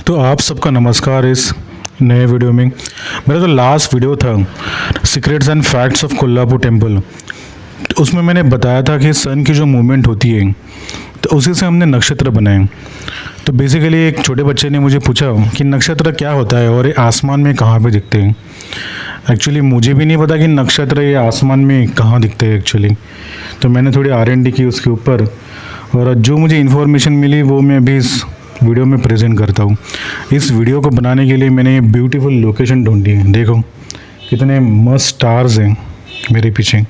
तो आप सबका नमस्कार इस नए वीडियो में। मेरा जो लास्ट वीडियो था secrets and facts of Kolhapur temple, उसमें मैंने बताया था कि सन की जो मूवमेंट होती है तो उसी से हमने नक्षत्र बनाए। तो बेसिकली एक छोटे बच्चे ने मुझे पूछा कि नक्षत्र क्या होता है और ये आसमान में कहाँ पे दिखते हैं। एक्चुअली मुझे भी नहीं पता कि नक्षत्र ये आसमान में कहाँ दिखते हैं एक्चुअली। तो मैंने थोड़ी R&D की उसके ऊपर, और जो मुझे इन्फॉर्मेशन मिली वो मैं अभी इस वीडियो में प्रेजेंट करता हूँ। इस वीडियो को बनाने के लिए मैंने ब्यूटीफुल लोकेशन ढूंढी है। देखो कितने मस्त स्टार्स हैं मेरे पीछे।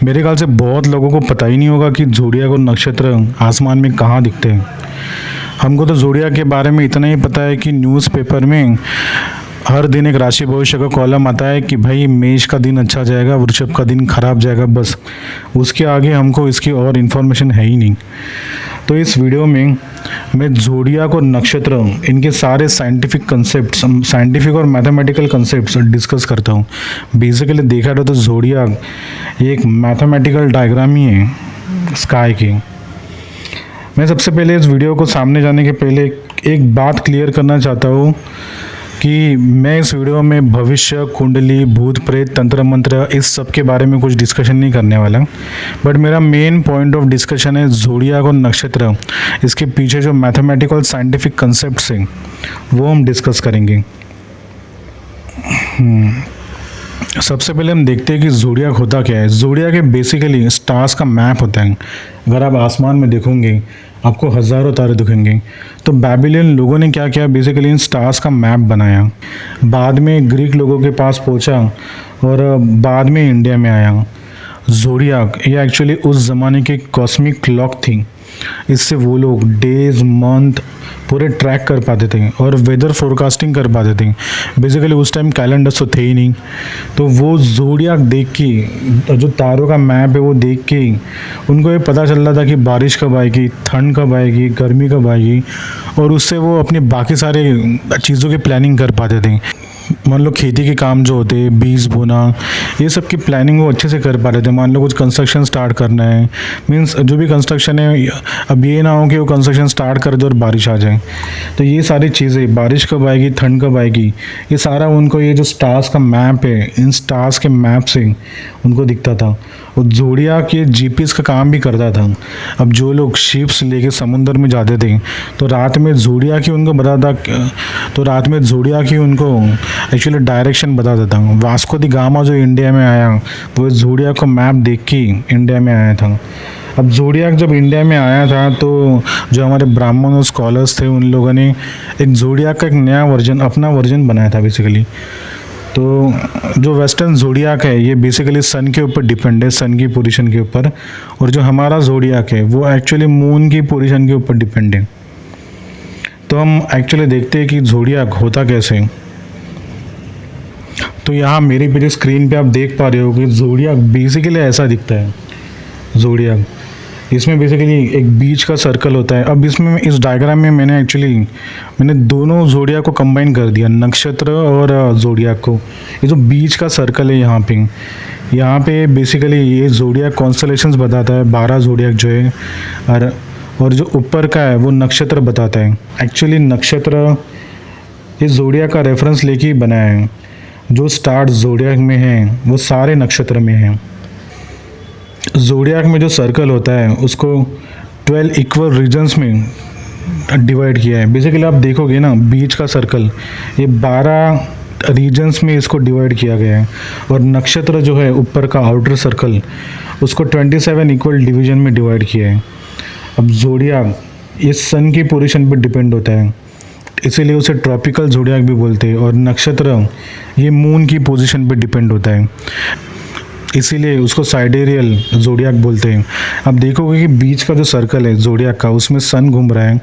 मेरे ख्याल से बहुत लोगों को पता ही नहीं होगा कि ज़ोडियाक और नक्षत्र आसमान में कहाँ दिखते हैं। हमको तो ज़ोडियाक के बारे में इतना ही पता है कि न्यूज़पेपर में हर दिन एक राशि भविष्य का कॉलम आता है कि भाई मेष का दिन अच्छा जाएगा, वृषभ का दिन खराब जाएगा, बस उसके आगे हमको इसकी और इन्फॉर्मेशन है ही नहीं। तो इस वीडियो में मैं ज़ोडियाक और नक्षत्र, इनके सारे साइंटिफिक कंसेप्ट, साइंटिफिक और मैथमेटिकल कंसेप्ट्स डिस्कस करता हूँ। बेसिकली देखा जाए तो ज़ोडियाक एक मैथमेटिकल डायग्राम ही है स्काई की। मैं सबसे पहले इस वीडियो को सामने जाने के पहले एक बात क्लियर करना चाहता हूँ कि मैं इस वीडियो में भविष्य, कुंडली, भूत प्रेत, तंत्र मंत्र इस सब के बारे में कुछ डिस्कशन नहीं करने वाला। बट मेरा मेन पॉइंट ऑफ डिस्कशन है ज़ोडियाक और नक्षत्र, इसके पीछे जो मैथमेटिकल साइंटिफिक कंसेप्ट्स हैं वो हम डिस्कस करेंगे। सबसे पहले हम देखते हैं कि ज़ोडियाक होता क्या है। ज़ोडियाक बेसिकली स्टार्स का मैप होता है। अगर आप आसमान में देखोगे आपको हज़ारों तारे दिखेंगे। तो बैबिलियन लोगों ने क्या किया, बेसिकली इन स्टार्स का मैप बनाया। बाद में ग्रीक लोगों के पास पहुंचा और बाद में इंडिया में आया। ज़ोडियाक ये एक्चुअली उस ज़माने की कॉस्मिक क्लॉक थी। इससे वो लोग डेज, मंथ पूरे ट्रैक कर पाते थे और वेदर फोरकास्टिंग कर पाते थे। बेसिकली उस टाइम कैलेंडर्स तो थे ही नहीं। तो वो ज़ोडियाक देख के, जो तारों का मैप है वो देख के उनको ये पता चल रहा था कि बारिश कब आएगी, ठंड कब आएगी, गर्मी कब आएगी, और उससे वो अपने बाकी सारे चीज़ों की प्लानिंग कर पाते थे। मान लो खेती के काम जो होते हैं, बीज बोना, ये सब की प्लानिंग वो अच्छे से कर पा रहे थे। मान लो कुछ कंस्ट्रक्शन स्टार्ट करना है, मींस जो भी कंस्ट्रक्शन है, अब ये ना हो कि वो कंस्ट्रक्शन स्टार्ट कर दे और बारिश आ जाए। तो ये सारी चीज़ें, बारिश कब आएगी, ठंड कब आएगी, ये सारा उनको, ये जो स्टार्स का मैप है, इन स्टार्स के मैप से उनको दिखता था। और ज़ोडियाक ये GPS का काम भी करता था। अब जो लोग शिप्स लेके समुद्र में जाते थे तो रात में ज़ोडियाक ही उनको बताता, तो रात में ज़ोडियाक ही उनको एक्चुअली डायरेक्शन बताता था। वास्को दी गामा जो इंडिया में आया वो ज़ोडियाक का मैप देख के इंडिया में आया था। अब ज़ोडियाक जब इंडिया में आया था तो जो हमारे ब्राह्मण और स्कॉलर्स थे उन लोगों ने एक ज़ोडियाक का एक नया वर्जन, अपना वर्जन बनाया था बेसिकली। तो जो वेस्टर्न ज़ोडियाक है ये बेसिकली सन के ऊपर डिपेंड है, सन की पोजीशन के ऊपर, और जो हमारा ज़ोडियाक है वो एक्चुअली मून की पोजीशन के ऊपर डिपेंड है। तो हम एक्चुअली देखते हैं कि ज़ोडियाक होता कैसे। तो यहाँ मेरे पीछे स्क्रीन पे आप देख पा रहे हो कि ज़ोडियाक बेसिकली ऐसा दिखता है। ज़ोडियाक इसमें बेसिकली एक बीच का सर्कल होता है। अब इसमें इस डायग्राम में मैंने दोनों ज़ोडियाक को कंबाइन कर दिया, नक्षत्र और ज़ोडियाक को। ये जो बीच का सर्कल है यहाँ पे बेसिकली ये ज़ोडियाक कॉन्स्टलेशंस बताता है, 12 ज़ोडियाक जो है, और जो ऊपर का है वो नक्षत्र बताता है। एक्चुअली नक्षत्र ये ज़ोडियाक का रेफरेंस लेके ही बनाया है। जो स्टार ज़ोडियाक में हैं वो सारे नक्षत्र में हैं। ज़ोडियाक में जो सर्कल होता है उसको 12 इक्वल रीजन्स में डिवाइड किया है। बेसिकली आप देखोगे ना, बीच का सर्कल ये 12 रीजन्स में इसको डिवाइड किया गया है, और नक्षत्र जो है ऊपर का आउटर सर्कल उसको 27 इक्वल डिवीजन में डिवाइड किया है। अब ज़ोडियाक ये सन की पोजीशन पर डिपेंड होता है, इसीलिए उसे ट्रॉपिकल ज़ोडियाक भी बोलते हैं, और नक्षत्र ये मून की पोजीशन पे डिपेंड होता है, इसीलिए उसको साइडेरियल ज़ोडियाक बोलते हैं। अब देखोगे कि बीच का जो सर्कल है ज़ोडियाक का उसमें सन घूम रहा है,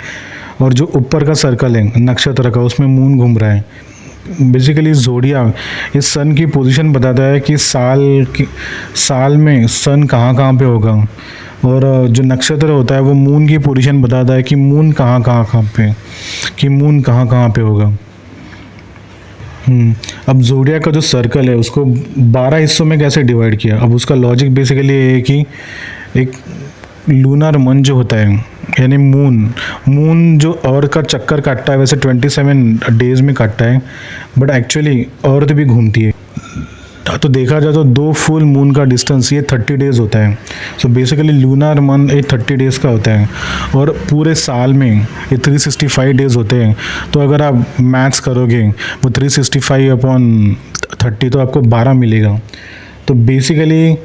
और जो ऊपर का सर्कल है नक्षत्र का उसमें मून घूम रहा है। बेसिकली ज़ोडियाक इस सन की पोजीशन बताता है कि साल में सन कहाँ कहाँ पे होगा, और जो नक्षत्र होता है वो मून की पोजीशन बताता है कि मून कहाँ कहाँ पे होगा। अब ज़ोडियाक का जो सर्कल है उसको 12 हिस्सों में कैसे डिवाइड किया। अब उसका लॉजिक बेसिकली ये है कि एक लूनर मन जो होता है, यानी मून जो अर्थ का चक्कर काटता है, वैसे 27 डेज में काटता है, बट एक्चुअली अर्थ भी घूमती है। तो देखा जाए तो 2 फुल मून का डिस्टेंस ये 30 डेज होता है। सो बेसिकली लूनर मंथ ये 30 डेज का होता है, और पूरे साल में ये 365 डेज होते हैं। तो अगर आप मैथ्स करोगे वो 365 अपॉन 30 तो आपको 12 मिलेगा। तो बेसिकली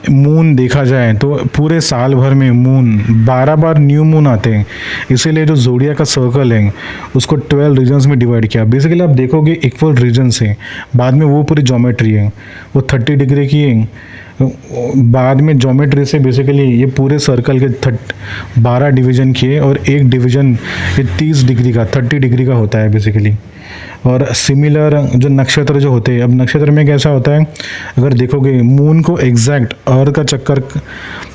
मून देखा जाए तो पूरे साल भर में मून 12 बार न्यू मून आते हैं, इसीलिए जो जोड़िया का सर्कल है उसको 12 रीजन्स में डिवाइड किया। बेसिकली आप देखोगे इक्वल रीजन्स है, बाद में वो पूरी ज्योमेट्री है, वो 30 डिग्री की है, बाद में ज्योमेट्री से बेसिकली ये पूरे सर्कल के 12 डिवीजन किए, और एक डिवीजन ये 30 डिग्री का 30 डिग्री का होता है बेसिकली। और सिमिलर जो नक्षत्र जो होते हैं, अब नक्षत्र में कैसा होता है, अगर देखोगे मून को एग्जैक्ट अर्थ का चक्कर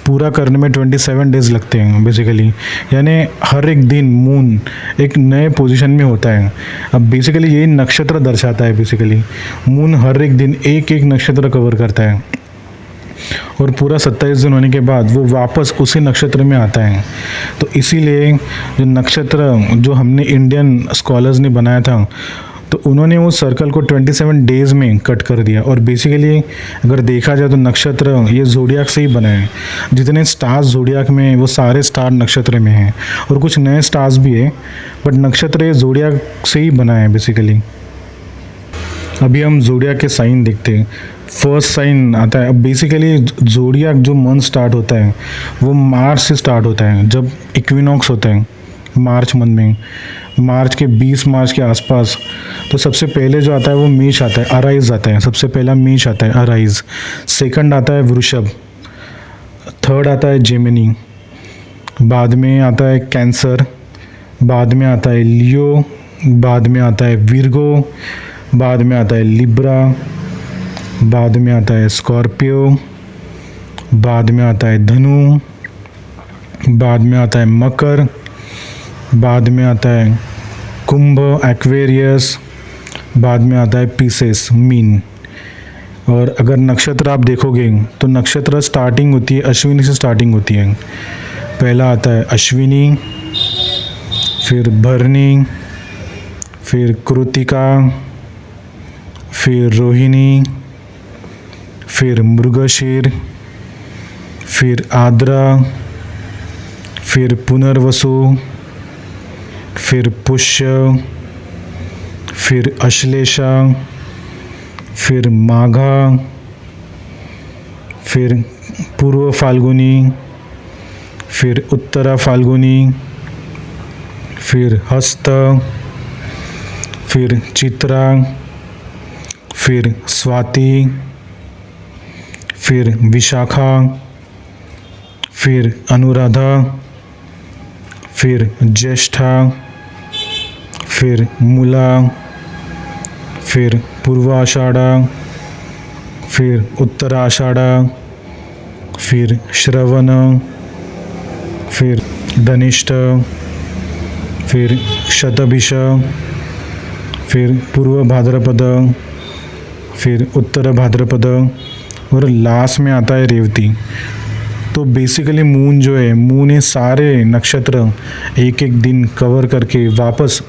पूरा करने में 27 डेज लगते हैं बेसिकली, यानी हर एक दिन मून एक नए पोजीशन में होता है। अब बेसिकली ये नक्षत्र दर्शाता है, बेसिकली मून हर एक दिन एक एक नक्षत्र कवर करता है, और पूरा 27 दिन होने के बाद वो वापस उसी नक्षत्र में आता है। तो इसीलिए जो नक्षत्र जो हमने इंडियन स्कॉलर्स ने बनाया था, तो उन्होंने वो सर्कल को 27 डेज में कट कर दिया। और बेसिकली अगर देखा जाए तो नक्षत्र ये ज़ोडियाक से ही बना है, जितने स्टार्स ज़ोडियाक में हैं वो सारे स्टार नक्षत्र में हैं, और कुछ नए स्टार्स भी है, बट नक्षत्र ये ज़ोडियाक से ही बना है बेसिकली। अभी हम ज़ोडियाक के साइन देखते हैं। फर्स्ट साइन आता है, अब बेसिकली ज़ोडियाक जो मंथ स्टार्ट होता है वो मार्च से स्टार्ट होता है, जब इक्विनॉक्स होता है मार्च मंथ में, मार्च के 20 मार्च के आसपास। तो सबसे पहले जो आता है वो मेष आता है, अराइज आता है, सबसे पहला मेष आता है अराइज, सेकंड आता है वृषभ, थर्ड आता है जेमिनी, बाद में आता है कैंसर, बाद में आता है लियो, बाद में आता है विर्गो, बाद में आता है लिब्रा, बाद में आता है स्कॉर्पियो, बाद में आता है धनु, बाद में आता है मकर, बाद में आता है कुंभ एक्वेरियस, बाद में आता है पीसेस मीन। और अगर नक्षत्र आप देखोगे तो नक्षत्र स्टार्टिंग होती है अश्विनी से स्टार्टिंग होती है। पहला आता है अश्विनी, फिर भरणी, फिर कृतिका, फिर रोहिणी, फिर मृगशीर, फिर आद्रा, फिर पुनर्वसु, फिर पुष्य, फिर अश्लेषा, फिर माघा, फिर पूर्व फाल्गुनी, फिर उत्तरा फाल्गुनी, फिर हस्त, फिर चित्रा, फिर स्वाति, फिर विशाखा, फिर अनुराधा, फिर ज्येष्ठा, फिर मूला, फिर पूर्वाषाढ़ा, फिर उत्तराषाढ़ा, फिर श्रवण, फिर धनिष्ठ, फिर शतभिष, फिर पूर्व भाद्रपद, फिर उत्तर भाद्रपद, और लास्ट में आता है रेवती। तो बेसिकली मून जो है, मून ये सारे नक्षत्र एक एक दिन कवर करके वापस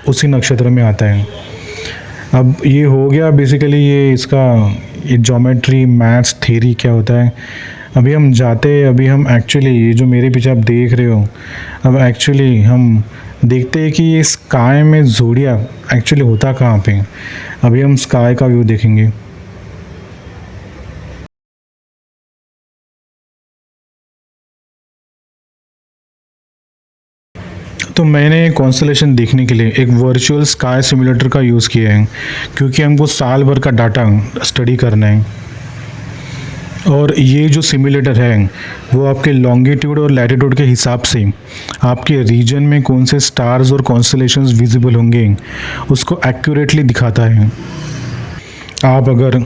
उसी नक्षत्र में आता है। अब ये हो गया बेसिकली ये इसका ये ज्योमेट्री मैथ्स थ्योरी क्या होता है। अभी हम जाते हैं, अभी हम एक्चुअली ये जो मेरे पीछे आप देख रहे हो, अब एक्चुअली हम देखते हैं कि ये स्काई में ज़ोडिया एक्चुअली होता कहाँ पे। अभी हम स्काई का व्यू देखेंगे। तो मैंने कॉन्स्टलेशन देखने के लिए एक वर्चुअल स्काई सिमुलेटर का यूज़ किया है, क्योंकि हमको साल भर का डाटा स्टडी करना है। और ये जो सिमुलेटर है वो आपके लॉन्गिट्यूड और लैटिट्यूड के हिसाब से आपके रीजन में कौन से स्टार्स और कॉन्स्टलेशंस विजिबल होंगे उसको एक्यूरेटली दिखाता है। आप अगर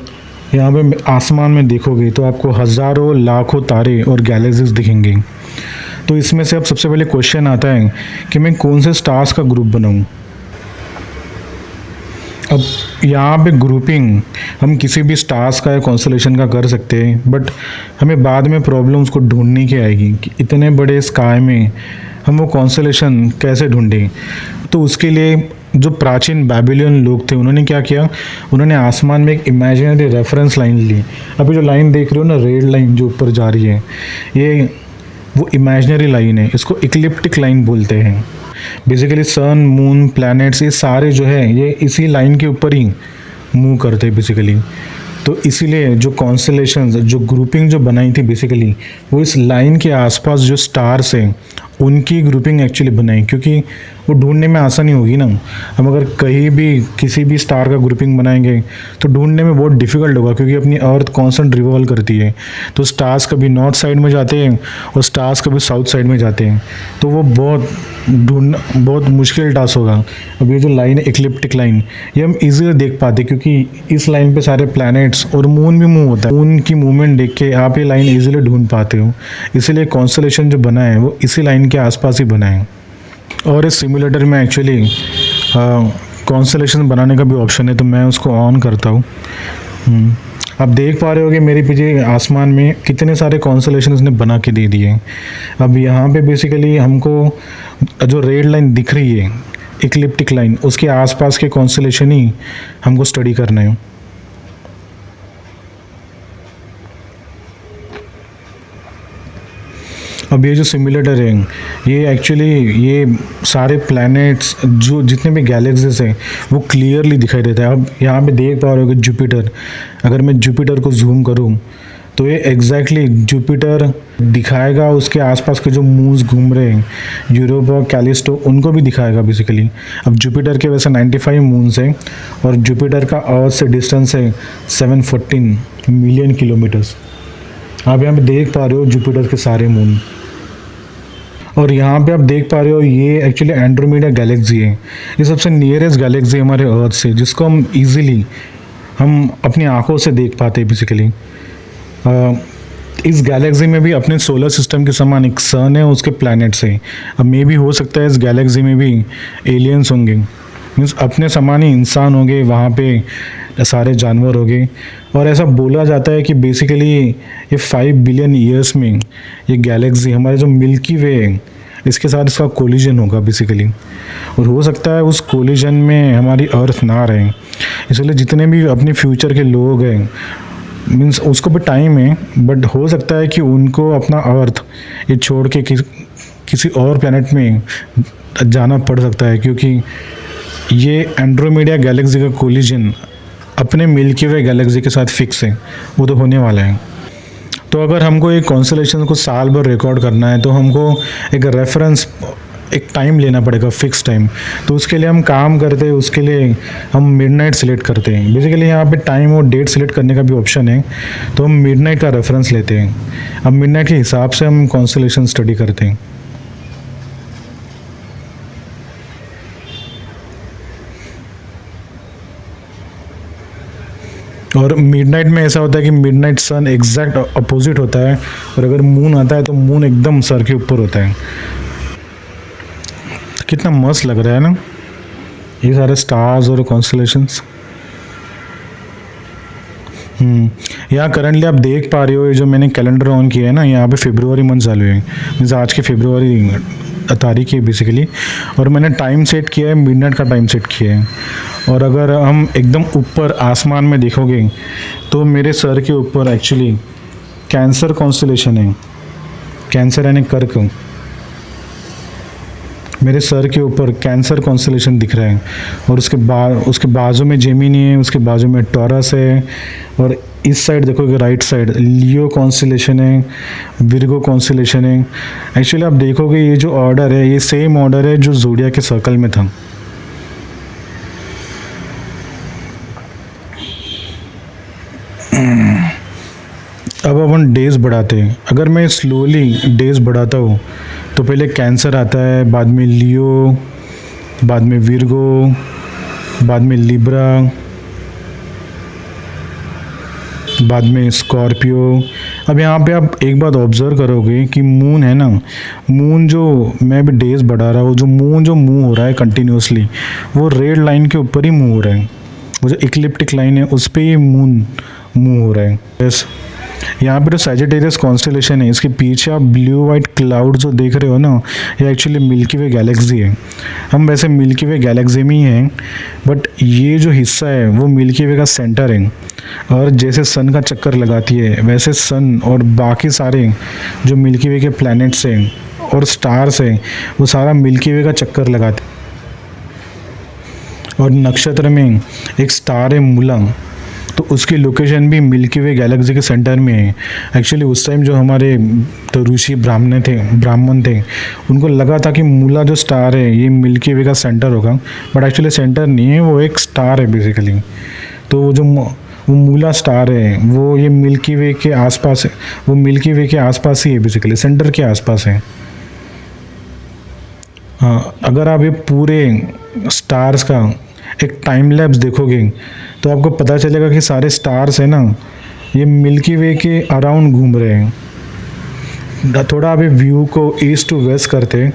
यहाँ पे आसमान में देखोगे तो आपको हज़ारों लाखों तारे और गैलेक्सीज दिखेंगे। तो इसमें से अब सबसे पहले क्वेश्चन आता है कि मैं कौन से स्टार्स का ग्रुप बनाऊं। अब यहाँ पे ग्रुपिंग हम किसी भी स्टार्स का या कॉन्स्टलेशन का कर सकते हैं, बट हमें बाद में प्रॉब्लम उसको ढूंढने की आएगी कि इतने बड़े स्काई में हम वो कॉन्स्टलेशन कैसे ढूंढें। तो उसके लिए जो प्राचीन बैबिलियन लोग थे उन्होंने क्या किया, उन्होंने आसमान में एक इमेजिनरी रेफरेंस लाइन ली। अभी जो लाइन देख रहे हो ना, रेड लाइन जो ऊपर जा रही है, ये वो इमेजिनरी लाइन है, इसको इक्लिप्टिक लाइन बोलते हैं। बेसिकली सन, मून, प्लैनेट्स, ये सारे जो है ये इसी लाइन के ऊपर ही मूव करते हैं बेसिकली। तो इसीलिए जो कॉन्स्टलेशंस, जो ग्रुपिंग जो बनाई थी बेसिकली, वो इस लाइन के आसपास जो स्टार्स हैं उनकी ग्रुपिंग एक्चुअली बनाई, क्योंकि वो ढूंढने में आसानी होगी ना। हम अगर कहीं भी किसी भी स्टार का ग्रुपिंग बनाएंगे तो ढूंढने में बहुत डिफिकल्ट होगा, क्योंकि अपनी अर्थ कॉन्स्टेंट रिवॉल्व करती है। तो स्टार्स कभी नॉर्थ साइड में जाते हैं और स्टार्स कभी साउथ साइड में जाते हैं, तो वो ढूंढना बहुत मुश्किल टास्क होगा। अब ये जो लाइन है इक्लिप्टिक लाइन, ये हम इजीली देख पाते क्योंकि इस लाइन पे सारे प्लैनेट्स और मून भी मूव होता है। मून की मूवमेंट देख के आप ये लाइन इजीली ढूंढ पाते हो। इसीलिए कॉन्स्टलेशन जो बना है वो इसी लाइन के आसपास ही बना है। और इस सिमुलेटर में एक्चुअली कॉन्स्टलेशन बनाने का भी ऑप्शन है, तो मैं उसको ऑन करता हूँ। आप देख पा रहे हो कि मेरे पीछे आसमान में कितने सारे कॉन्स्टलेशन उसने बना के दे दिए। अब यहाँ पे बेसिकली हमको जो रेड लाइन दिख रही है, इक्लिप्टिक लाइन, उसके आसपास के कॉन्स्टलेशन ही हमको स्टडी करना है। अब ये जो सिमुलेटर है ये एक्चुअली ये सारे प्लैनेट्स जो जितने भी गैलेक्सीज हैं वो क्लियरली दिखाई देता है। अब यहाँ पे देख पा रहे हो कि जुपिटर, अगर मैं जुपिटर को जूम करूँ तो ये एग्जैक्टली जुपिटर दिखाएगा। उसके आसपास के जो मून्स घूम रहे हैं, यूरोपा, कैलिस्टो, उनको भी दिखाएगा बेसिकली। अब जुपिटर के वैसे 95 मून्स हैं और जुपिटर का अर्थ से डिस्टेंस है 714 मिलियन किलोमीटर्स। आप यहाँ पे देख पा रहे हो जुपिटर के सारे मून। और यहाँ पे आप देख पा रहे हो ये एक्चुअली एंड्रोमेडा गैलेक्सी है। ये सबसे नियरेस्ट गैलेक्सी हमारे अर्थ से, जिसको हम इजीली हम अपनी आंखों से देख पाते हैं बेसिकली। इस गैलेक्सी में भी अपने सोलर सिस्टम के समान एक सन है, उसके प्लैनेट्स हैं। अब मे भी हो सकता है इस गैलेक्सी में भी एलियंस होंगे, मीन्स अपने समान ही इंसान होंगे, वहाँ पे सारे जानवर होंगे। और ऐसा बोला जाता है कि बेसिकली ये 5 बिलियन ईयर्स में ये गैलेक्सी हमारे जो मिल्की वे है इसके साथ इसका कोलिजन होगा बेसिकली। और हो सकता है उस कोलिजन में हमारी अर्थ ना रहे, इसलिए जितने भी अपने फ्यूचर के लोग हैं, मीन्स उसको भी टाइम है, बट हो सकता है कि उनको अपना अर्थ ये छोड़ के किसी और प्लैनेट में जाना पड़ सकता है, क्योंकि ये एंड्रोमेडा गैलेक्सी का कोलिजन अपने मिल्की वे गैलेक्सी के साथ फिक्स है, वो तो होने वाला है। तो अगर हमको एक कॉन्स्टलेशन को साल भर रिकॉर्ड करना है तो हमको एक रेफरेंस, एक टाइम लेना पड़ेगा, फिक्स टाइम। तो उसके लिए हम काम करते हैं, उसके लिए हम मिडनाइट सेलेक्ट करते हैं। बेसिकली यहाँ पे टाइम और डेट सेलेक्ट करने का भी ऑप्शन है, तो हम मिडनाइट का रेफरेंस लेते हैं। अब मिडनाइट के हिसाब से हम कॉन्स्टलेशन स्टडी करते हैं। और मिडनाइट में ऐसा होता है कि मिडनाइट सन एग्जैक्ट अपोजिट होता है, और अगर मून आता है तो मून एकदम सर के ऊपर होता है। कितना मस्त लग रहा है ना ये सारे स्टार्स और कॉन्स्टलेशंस। यहाँ करंटली आप देख पा रहे हो, ये जो मैंने कैलेंडर ऑन किया है ना, यहाँ पे फरवरी मंथ चालू है, मीन्स आज की फरवरी तारीख है बेसिकली। और मैंने टाइम सेट किया है, मिडनाइट का टाइम सेट किया है। और अगर हम एकदम ऊपर आसमान में देखोगे तो मेरे सर के ऊपर एक्चुअली कैंसर कॉन्स्टलेशन है, कैंसर यानी कर्क। मेरे सर के ऊपर कैंसर कॉन्स्टलेशन दिख रहा है, और उसके बाजू में जेमिनी है, उसके बाजू में टॉरस है, और इस साइड देखोगे राइट साइड लियो कॉन्स्टलेशन है, विर्गो कॉन्स्टलेशन है। एक्चुअली आप देखोगे ये जो ऑर्डर है ये सेम ऑर्डर है जो ज़ोडियाक के सर्कल में था। अब अपन डेज बढ़ाते हैं। अगर मैं स्लोली डेज बढ़ाता हूँ तो पहले कैंसर आता है, बाद में लियो, बाद में विर्गो, बाद में लिब्रा, बाद में स्कॉर्पियो। अब यहाँ पे आप एक बात ऑब्जर्व करोगे कि मून है ना, मून जो मैं भी डेज बढ़ा रहा हूँ, जो मून जो मूव हो रहा है कंटिन्यूसली, वो रेड लाइन के ऊपर ही मूव हो रहा है। वो जो इक्लिप्टिक लाइन है उस पे ये मून मूव हो रहा है। यस, यहाँ पे जो सैजिटेरियस कॉन्स्टेलेशन है इसके पीछे आप ब्लू वाइट क्लाउड जो देख रहे हो ना, ये एक्चुअली मिल्की वे गैलेक्सी है। हम वैसे मिल्की वे गैलेक्सी में ही हैं, बट ये जो हिस्सा है वो मिल्की वे का सेंटर है। और जैसे सन का चक्कर लगाती है वैसे सन और बाकी सारे जो मिल्की वे के प्लैनेट्स हैं और स्टार्स हैं वो सारा मिल्की वे का चक्कर लगाते हैं। और नक्षत्र में एक स्टार है मूला, तो उसकी लोकेशन भी मिल्की वे गैलेक्सी के सेंटर में है। एक्चुअली उस टाइम जो हमारे तो ऋषि ब्राह्मण थे उनको लगा था कि मूला जो स्टार है ये मिल्की वे का सेंटर होगा, बट एक्चुअली सेंटर नहीं है, वो एक स्टार है बेसिकली। तो वो मूला स्टार है वो ये मिल्की वे के आसपास है, वो मिल्की वे के आसपास ही है बेसिकली, सेंटर के आसपास है। हाँ, अगर आप ये पूरे स्टार्स का एक टाइम लैप्स देखोगे तो आपको पता चलेगा कि सारे स्टार्स हैं ना ये मिल्की वे के अराउंड घूम रहे हैं। थोड़ा अभी व्यू को ईस्ट टू वेस्ट करते।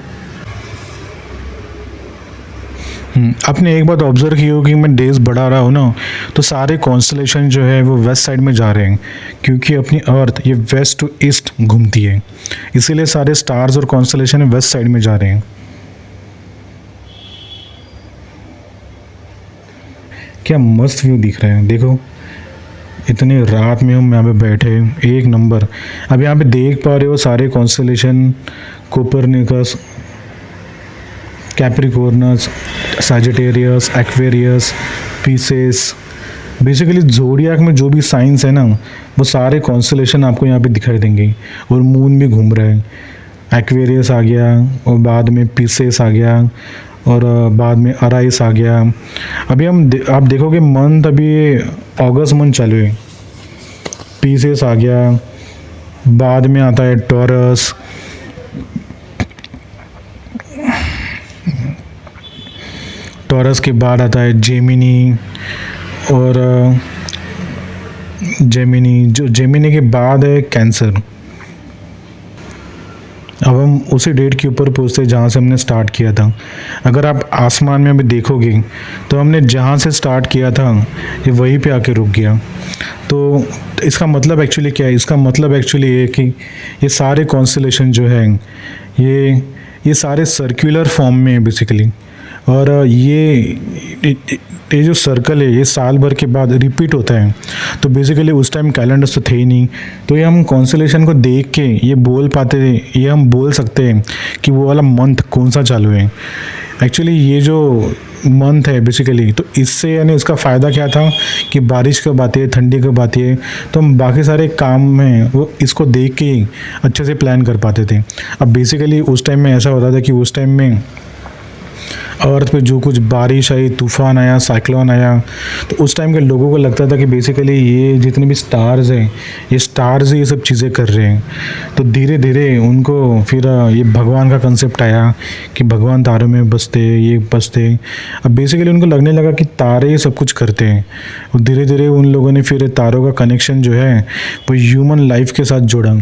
आपने एक बात ऑब्जर्व की होगी, मैं डेज बढ़ा रहा हूँ ना तो सारे कॉन्स्टलेशन जो है वो वेस्ट साइड में जा रहे हैं, क्योंकि अपनी अर्थ ये वेस्ट टू ईस्ट घूमती है, इसीलिए सारे स्टार्स और कॉन्स्टलेशन वेस्ट साइड में जा रहे हैं। क्या मस्त व्यू दिख रहा है, देखो इतनी रात में हम यहाँ पे बैठे, एक नंबर। अब यहाँ पे देख पा रहे हो सारे constellation, Copernicus, Capricornus, Sagittarius, Aquarius, Pisces. Basically zodiac में जो भी साइंस है ना वो सारे कॉन्स्टलेशन आपको यहाँ पे दिखाई देंगे। और मून भी घूम रहा है, एक्वेरियस आ गया और बाद में पीसेस आ गया और बाद में अराइस आ गया। अभी आप देखोगे मंथ अभी अगस्त मंथ चालू है, पीसेस आ गया, बाद में आता है टॉरस, टॉरस के बाद आता है जेमिनी, और जेमिनी के बाद है कैंसर। अब हम उसी डेट के ऊपर पहुँचते हैं जहाँ से हमने स्टार्ट किया था। अगर आप आसमान में अभी देखोगे तो हमने जहाँ से स्टार्ट किया था ये वहीं पे आके रुक गया। तो इसका मतलब एक्चुअली क्या है? इसका मतलब एक्चुअली ये कि ये सारे कॉन्स्टलेशन जो है ये सारे सर्कुलर फॉर्म में है बेसिकली। और ये जो सर्कल है ये साल भर के बाद रिपीट होता है। तो बेसिकली उस टाइम कैलेंडर्स तो थे ही नहीं, तो ये हम कॉन्स्टलेशन को देख के ये बोल पाते थे, ये हम बोल सकते हैं कि वो वाला मंथ कौन सा चालू है। एक्चुअली ये जो मंथ है बेसिकली, तो इससे यानी इसका फ़ायदा क्या था कि बारिश कब आती है, ठंडी कब आती है, तो हम बाकी सारे काम में वो इसको देख के ही अच्छे से प्लान कर पाते थे। अब बेसिकली उस टाइम में ऐसा होता था कि उस टाइम में अर्थ पे जो कुछ बारिश आई, तूफान आया, साइक्लोन आया, तो उस टाइम के लोगों को लगता था कि बेसिकली ये जितने भी स्टार्स हैं ये स्टार्स ये सब चीज़ें कर रहे हैं। तो धीरे धीरे उनको फिर ये भगवान का कंसेप्ट आया कि भगवान तारों में बसते, ये बसते। अब बेसिकली उनको लगने लगा कि तारे ये सब कुछ करते हैं, और धीरे धीरे उन लोगों ने फिर तारों का कनेक्शन जो है वो ह्यूमन लाइफ के साथ जोड़ा,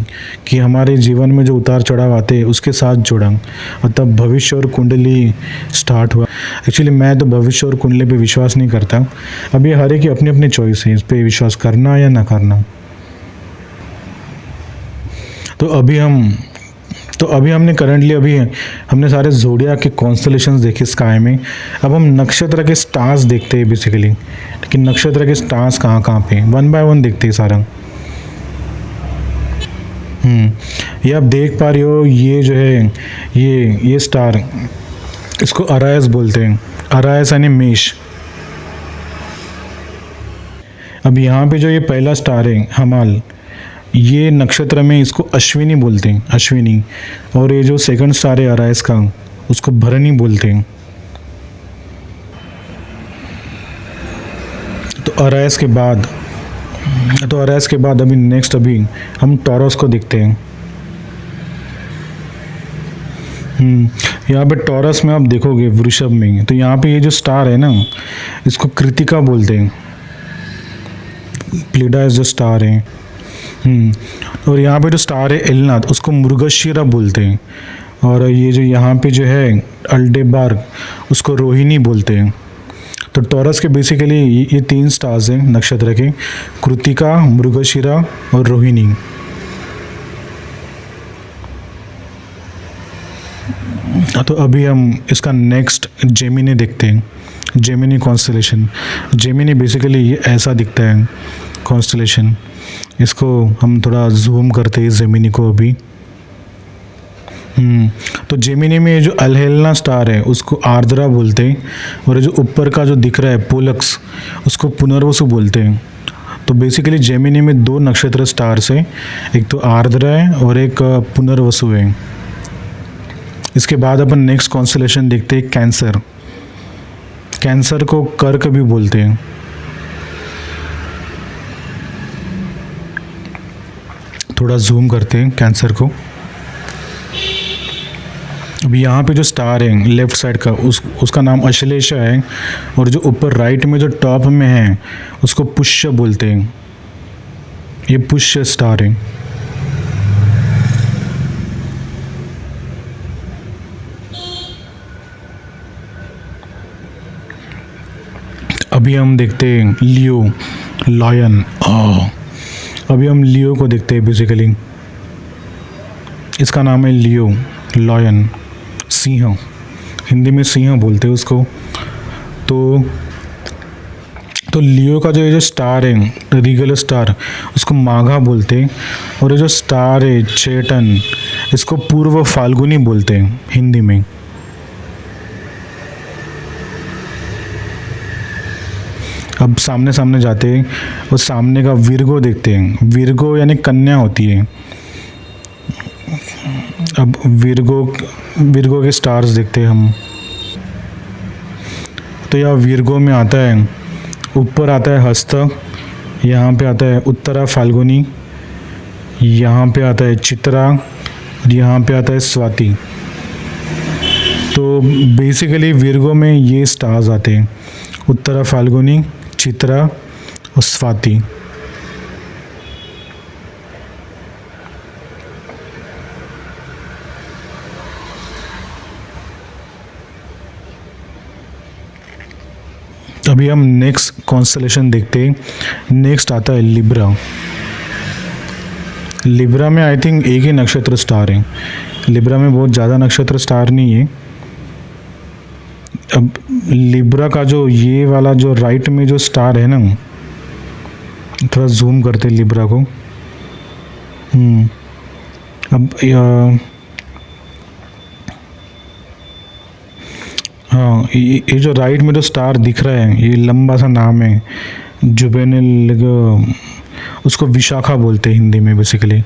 कि हमारे जीवन में जो उतार चढ़ाव आते हैं उसके साथ जोड़ा, और तब भविष्य और कुंडली स्टार्ट हुआ। एक्चुअली मैं तो भविष्य और कुंडली पे विश्वास नहीं करता। अब ये हर एक की अपनी अपनी चॉइस है इस पे विश्वास करना या ना करना। तो अभी हमने करंटली हमने सारे ज़ोडिएक के कॉन्स्टलेशंस देखे स्काई में। अब हम नक्षत्र के स्टार्स देखते हैं बेसिकली, लेकिन नक्षत्र के स्टार्स कहाँ पे, वन बाय वन देखते हैं सारा। ये आप देख पा रहे हो, ये जो है ये स्टार, इसको अरायस बोलते हैं, अरायस यानी मेष। अब यहाँ पे जो ये पहला स्टार है हमाल, ये नक्षत्र में इसको अश्विनी बोलते हैं, अश्विनी। और ये जो सेकंड स्टार है अरायस का, उसको भरणी बोलते हैं। तो अरायस के बाद अभी नेक्स्ट हम टॉरस को देखते हैं। यहाँ पे टॉरस में आप देखोगे वृषभ में, तो यहाँ पे ये जो स्टार है ना इसको कृतिका बोलते हैं, प्लीडा जो स्टार है। और यहाँ पे जो स्टार है एलनाथ, उसको मृगशिरा बोलते हैं। और ये जो यहाँ पे जो है अल्डेबार्ग, उसको रोहिणी बोलते हैं। तो टॉरस के बेसिकली ये तीन स्टार्स हैं नक्षत्र के, कृतिका, मृगशिरा और रोहिणी। तो अभी हम इसका नेक्स्ट जेमिनी देखते हैं, जेमिनी कॉन्स्टलेशन। जेमिनी बेसिकली ये ऐसा दिखता है कॉन्स्टलेशन। इसको हम थोड़ा जूम करते हैं जेमिनी को अभी। तो जेमिनी में जो अल्हेलना स्टार है उसको आर्द्रा बोलते हैं, और जो ऊपर का जो दिख रहा है पोलक्स, उसको पुनर्वसु बोलते हैं। तो बेसिकली जेमिनी में दो नक्षत्र स्टार्स हैं, एक तो आर्द्रा है और एक पुनर्वसु है। इसके बाद अपन नेक्स्ट कॉन्स्टलेशन देखते हैं कैंसर। कैंसर को कर्क भी बोलते हैं। थोड़ा जूम करते हैं कैंसर को। अभी यहाँ पे जो स्टार है लेफ्ट साइड का उसका नाम अश्लेषा है, और जो ऊपर राइट में जो टॉप में है उसको पुष्य बोलते हैं। ये पुष्य स्टार है। अभी हम देखते हैं लियो, लॉयन। अभी हम लियो को देखते हैं बेसिकली। इसका नाम है लियो, लॉयन, सिंह। हिंदी में सिंह बोलते हैं उसको। तो लियो का जो स्टार है रीगल स्टार, उसको माघा बोलते हैं। और ये जो स्टार है चेतन, इसको पूर्व फाल्गुनी बोलते हैं हिंदी में। अब सामने सामने जाते हैं और सामने का विर्गो देखते हैं। विर्गो यानी कन्या होती है। अब विर्गो के स्टार्स देखते हैं हम। तो यह विर्गो में आता है, ऊपर आता है हस्त, यहाँ पे आता है उत्तरा फाल्गुनी, यहाँ पे आता है चित्रा, और यहाँ पे आता है स्वाति। तो बेसिकली विर्गो में ये स्टार्स आते हैं, उत्तरा फाल्गुनी, चित्रा और स्वाति। अभी हम नेक्स्ट कॉन्स्टलेशन देखते हैं। नेक्स्ट आता है लिब्रा। लिब्रा में आई थिंक एक ही नक्षत्र स्टार है। लिब्रा में बहुत ज़्यादा नक्षत्र स्टार नहीं है। अब लिब्रा का जो ये वाला जो राइट में जो स्टार है ना, थोड़ा जूम करते हैं लिब्रा को। अब हाँ, ये जो राइट में जो स्टार दिख रहा है, ये लंबा सा नाम है जुबेनिल, उसको विशाखा बोलते हैं हिंदी में बेसिकली।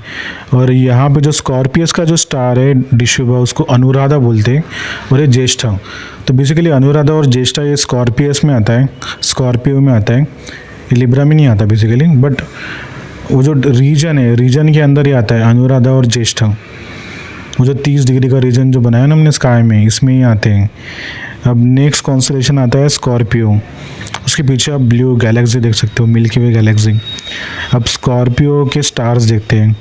और यहाँ पे जो स्कॉर्पियस का जो स्टार है डिशुभा, उसको अनुराधा बोलते हैं, और ये ज्येष्ठा। तो बेसिकली अनुराधा और ज्येष्ठा ये स्कॉर्पियस में आता है, स्कॉर्पियो में आता है, ये लिब्रा में नहीं आता बेसिकली। बट वो जो रीजन है, रीजन के अंदर ही आता है अनुराधा और ज्येष्ठा। वो जो 30 डिग्री का रीजन जो बनाया ना हमने स्काई में, इसमें ही आते हैं। अब नेक्स्ट कॉन्स्टलेशन आता है स्कॉर्पियो। उसके पीछे आप ब्लू गैलेक्सी देख सकते हो, मिल्की वे गैलेक्सी। अब स्कॉर्पियो के स्टार्स देखते हैं।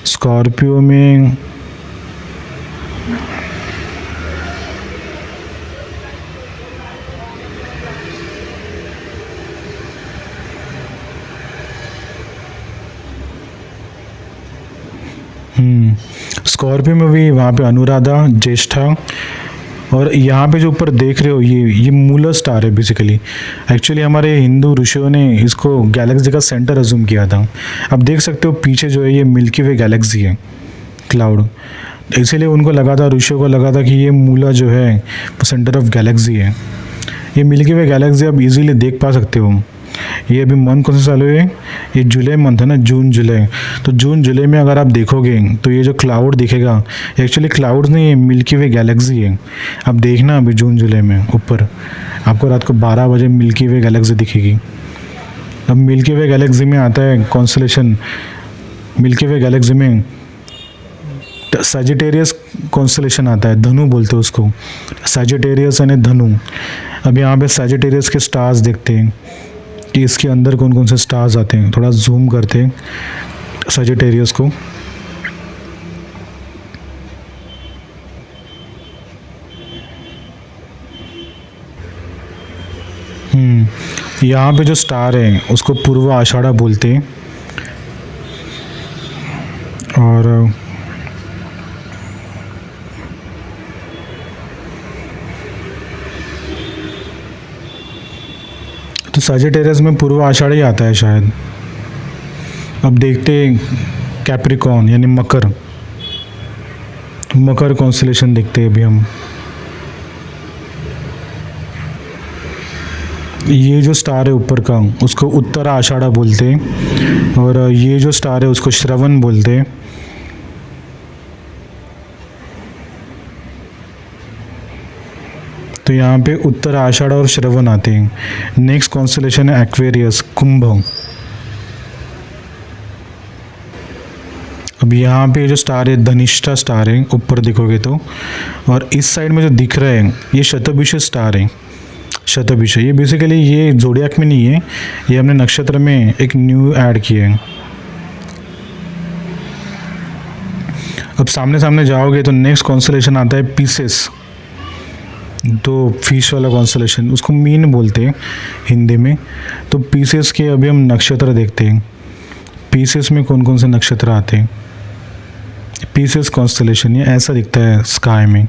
स्कॉर्पियो में स्कॉर्पियो में भी वहाँ पे अनुराधा, ज्येष्ठा, और यहाँ पे जो ऊपर देख रहे हो ये मूलर स्टार है बेसिकली। एक्चुअली हमारे हिंदू ऋषियों ने इसको गैलेक्सी का सेंटर अज्यूम किया था। अब देख सकते हो पीछे जो है ये मिल्की वे गैलेक्सी है, क्लाउड। इसीलिए उनको लगा था, ऋषियों को लगा था कि ये मूला जो है वो सेंटर ऑफ गैलेक्सी है। ये मिल्की वे गैलेक्सी आप इजीली देख पा सकते हो। ये अभी मंथ कौन सा चालू है? ये जुलाई मंथ है ना, जून जुलाई। तो जून जुलाई में अगर आप देखोगे तो ये जो क्लाउड दिखेगा, एक्चुअली क्लाउड्स नहीं है, मिल्की वे गैलेक्सी है। अब देखना अभी जून जुलाई में ऊपर आपको रात को 12 बजे मिल्की वे गैलेक्सी दिखेगी। अब मिल्की वे गैलेक्सी में आता है कॉन्स्टलेशन, मिल्की वे गैलेक्सी में सजिटेरियस कॉन्स्टलेशन आता है, धनु बोलते हैं उसको, सजिटेरियस यानी धनु। अब यहाँ पे सजिटेरियस के स्टार्स देखते हैं कि इसके अंदर कौन कौन से स्टार्स आते हैं। थोड़ा जूम करते हैं सजिटेरियस को। यहाँ पे जो स्टार है उसको पूर्व आषाढ़ा बोलते हैं। और तो सजिटेरियस में पूर्व आषाढ़ ही आता है शायद। अब देखते कैप्रिकॉर्न यानी मकर, मकर कॉन्स्टेलेशन देखते हैं अभी हम। ये जो स्टार है ऊपर का उसको उत्तर आषाढ़ा बोलते हैं, और ये जो स्टार है उसको श्रवण बोलते हैं। तो यहाँ पे उत्तर आषाढ़ा और श्रवण आते हैं। नेक्स्ट कॉन्स्टेलेशन है एक्वेरियस, कुंभ। अब यहाँ पे जो स्टार है धनिष्ठा स्टार है ऊपर देखोगे तो, और इस साइड में जो दिख रहा है ये शतभिषा स्टार है। शतभिषा ये बेसिकली ये जोडियाक में नहीं है, ये हमने नक्षत्र में एक न्यू ऐड किया है। अब सामने सामने जाओगे तो नेक्स्ट कॉन्स्टेलेशन आता है पीसेस, तो फिश वाला कॉन्स्टेलेशन, उसको मीन बोलते हैं हिंदी में। तो पीसेस के अभी हम नक्षत्र देखते हैं, पीसेस में कौन कौन से नक्षत्र आते हैं। पीसेस कॉन्स्टेलेशन ये ऐसा दिखता है स्काई में।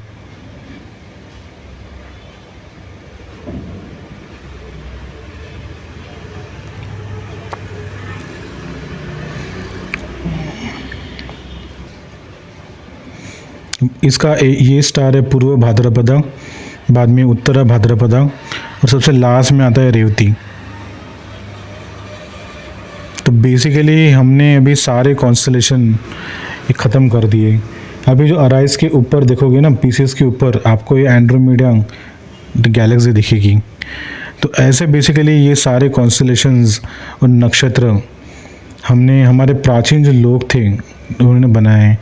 इसका ये स्टार है पूर्व भाद्रपदा, बाद में उत्तर भाद्रपदा, और सबसे लास्ट में आता है रेवती। तो बेसिकली हमने अभी सारे कॉन्स्टेलेशन ख़त्म कर दिए। अभी जो अराइज के ऊपर देखोगे ना, पीसेस के ऊपर आपको ये एंड्रोमेडा गैलेक्सी दिखेगी। तो ऐसे बेसिकली ये सारे कॉन्स्टेलेशंस और नक्षत्र हमने हमारे प्राचीन जो लोग थे उन्होंने बनाए।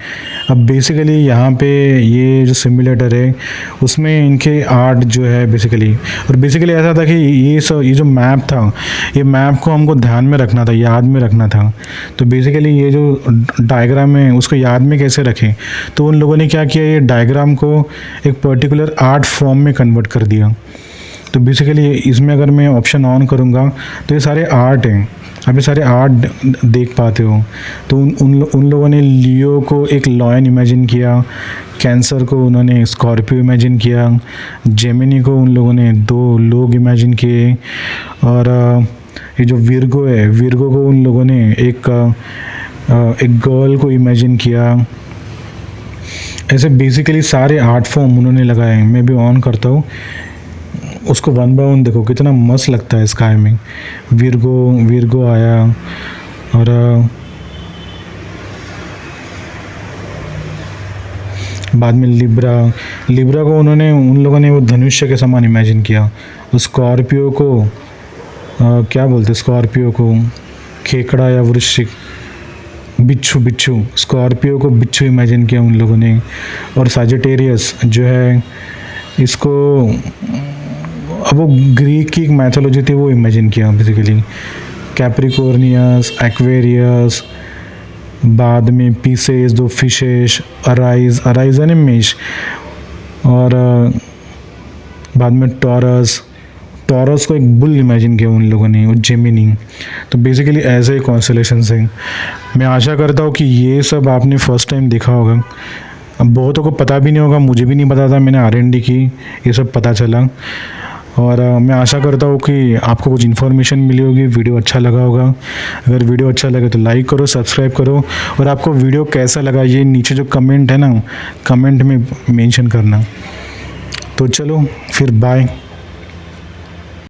अब बेसिकली यहाँ पे ये जो सिमुलेटर है उसमें इनके आर्ट जो है बेसिकली, और बेसिकली ऐसा था कि ये जो मैप था, ये मैप को हमको ध्यान में रखना था, याद में रखना था। तो बेसिकली ये जो डायग्राम है उसको याद में कैसे रखें, तो उन लोगों ने क्या किया, ये डायग्राम को एक पर्टिकुलर आर्ट फॉर्म में कन्वर्ट कर दिया। तो बेसिकली इसमें अगर मैं ऑप्शन ऑन करूँगा तो ये सारे आर्ट हैं, आप ये सारे आर्ट देख पाते हो। तो उन लोगों ने लियो को एक लॉयन इमेजिन किया, कैंसर को उन्होंने स्कॉर्पियो इमेजिन किया, जेमिनी को उन लोगों ने 2 लोग इमेजिन किए, और ये जो विर्गो है, विर्गो को उन लोगों ने एक गर्ल को इमेजिन किया। ऐसे बेसिकली सारे आर्ट फॉर्म उन्होंने लगाए। मैं भी ऑन करता हूँ उसको 1 बाय 1, देखो कितना मस्त लगता है स्काई में। विर्गो आया, और बाद में लिब्रा को उन लोगों ने वो धनुष्य के समान इमेजिन किया। स्कॉर्पियो को क्या बोलते, स्कॉर्पियो को खेकड़ा या वृश्चिक, बिच्छू, स्कॉर्पियो को बिच्छू इमेजिन किया उन लोगों ने। और सजिटेरियस जो है इसको, अब वो ग्रीक की एक मैथोलॉजी थी वो इमेजिन किया बेसिकली। कैप्रिकॉर्नियस, एक्वेरियस, बाद में पीसेस, 2 फिशेस, अराइज यानी मेष, और बाद में टॉरस को एक बुल इमेजिन किया उन लोगों ने, वो जेमिनी। तो बेसिकली ऐसे ही कॉन्स्टेलेशंस हैं। मैं आशा करता हूँ कि ये सब आपने फर्स्ट टाइम देखा होगा। अब बहुतों को पता भी नहीं होगा, मुझे भी नहीं पता था, मैंने R&D की, ये सब पता चला। और मैं आशा करता हूँ कि आपको कुछ इन्फॉर्मेशन मिली होगी, वीडियो अच्छा लगा होगा। अगर वीडियो अच्छा लगे तो लाइक करो, सब्सक्राइब करो, और आपको वीडियो कैसा लगा ये नीचे जो कमेंट है ना, कमेंट में मेंशन करना। तो चलो फिर बाय।